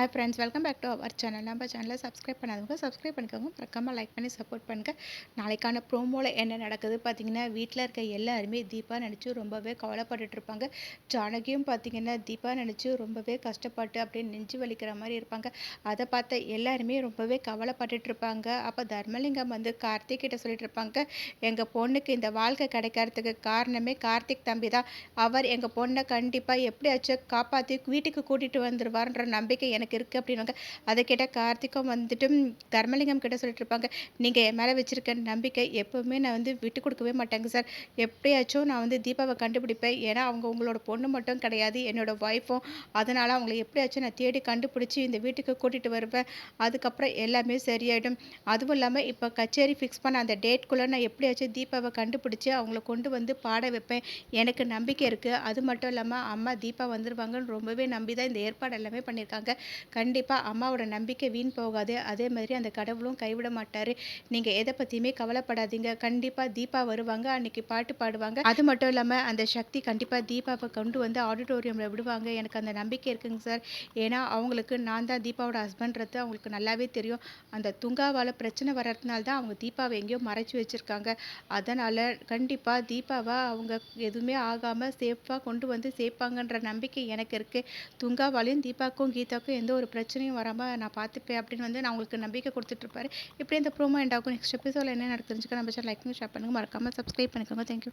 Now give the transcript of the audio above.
Hi friends, welcome back to our channel. நம்ம சேனலை subscribe பண்ணாதவங்க சப்ஸ்கிரைப் பண்ணிக்கோங்க. மறக்காமல் லைக் பண்ணி சப்போர்ட் பண்ணுங்கள். நாளைக்கான ப்ரோமோவில் என்ன நடக்குது பார்த்தீங்கன்னா, வீட்டில் இருக்க எல்லாருமே தீபா நினச்சி ரொம்பவே கவலைப்பட்டுட்டு இருப்பாங்க. ஜானகியும் பார்த்தீங்கன்னா தீபா நினச்சி ரொம்பவே கஷ்டப்பட்டு அப்படியே நெஞ்சு வலிக்கிற மாதிரி இருப்பாங்க. அதை பார்த்த எல்லாருமே ரொம்பவே கவலைப்பட்டுட்டு இருப்பாங்க. அப்போ தர்மலிங்கம் வந்து கார்த்திக் கிட்ட சொல்லிட்டு இருப்பாங்க, எங்கள் பொண்ணுக்கு இந்த வாழ்க்கை கிடைக்கிறதுக்கு காரணமே கார்த்திக் தம்பி தான். அவர் எங்கள் பொண்ணை கண்டிப்பாக எப்படியாச்சும் காப்பாற்றி வீட்டுக்கு கூட்டிகிட்டு வந்துடுவார்ன்ற நம்பிக்கை எனக்கு இருக்குது அப்படின்வாங்க. அதை கேட்டால் கார்த்திக்கும் வந்துட்டு தர்மலிங்கம் கிட்ட சொல்லிட்டு இருப்பாங்க, நீங்கள் என் மேலே வச்சுருக்க நம்பிக்கை எப்போவுமே நான் வந்து விட்டு கொடுக்கவே மாட்டேங்க சார். எப்படியாச்சும் நான் வந்து தீபாவை கண்டுபிடிப்பேன். ஏன்னா அவங்க உங்களோட பொண்ணு மட்டும் கிடையாது, என்னோடய ஒய்ஃபும். அதனால் அவங்கள எப்படியாச்சும் நான் தேடி கண்டுபிடிச்சி இந்த வீட்டுக்கு கூட்டிகிட்டு வருவேன். அதுக்கப்புறம் எல்லாமே சரியாயிடும். அதுவும் இல்லாமல் இப்போ கச்சேரி ஃபிக்ஸ் பண்ண அந்த டேட்குள்ளே நான் எப்படியாச்சும் தீபாவை கண்டுபிடிச்சி அவங்கள கொண்டு வந்து பாட வைப்பேன். எனக்கு நம்பிக்கை இருக்குது. அது மட்டும் இல்லாமல் அம்மா தீபா வந்துடுவாங்கன்னு ரொம்பவே நம்பி தான் இந்த ஏற்பாடு எல்லாமே பண்ணியிருக்காங்க. கண்டிப்பாக அம்மாவோட நம்பிக்கை வீண் போகாது. அதே மாதிரி அந்த கடவுளும் கைவிட மாட்டார். நீங்கள் எதை பற்றியுமே கவலைப்படாதீங்க. கண்டிப்பாக தீபா வருவாங்க, அன்னைக்கு பாட்டு பாடுவாங்க. அது மட்டும் இல்லாமல் அந்த சக்தி கண்டிப்பாக தீபாவை கொண்டு வந்து ஆடிட்டோரியமில் விடுவாங்க. எனக்கு அந்த நம்பிக்கை இருக்குங்க சார். ஏன்னா அவங்களுக்கு நான் தான் தீபாவோட ஹஸ்பண்ட்றது அவங்களுக்கு நல்லாவே தெரியும். அந்த துங்காவால் பிரச்சனை வர்றதுனால தான் அவங்க தீபாவை எங்கேயோ மறைச்சி வச்சுருக்காங்க. அதனால் கண்டிப்பாக தீபாவை அவங்க எதுவுமே ஆகாமல் சேஃபாக கொண்டு வந்து சேர்ப்பாங்கன்ற நம்பிக்கை எனக்கு இருக்குது. துங்காவாலையும் தீபாவுக்கும் கீதாவுக்கும் எந்த ஒரு பிரச்சனையும் வராமல் நான் பார்த்துப்பேன் அப்படின்னு வந்து நான் உங்களுக்கு நம்பிக்கை கொடுத்துட்ருப்பாரு. இப்படி இந்த ப்ரோமோ எண்ட் ஆகும். நெக்ஸ்ட் எபிசோடில் என்ன நடக்குதுன்னு நம்ம சேனல் லைக் பண்ணி ஷேர் பண்ணுங்கள். மறக்காமல் சப்ஸ்கிரைப் பண்ணிக்கோங்க. தேங்க்யூ.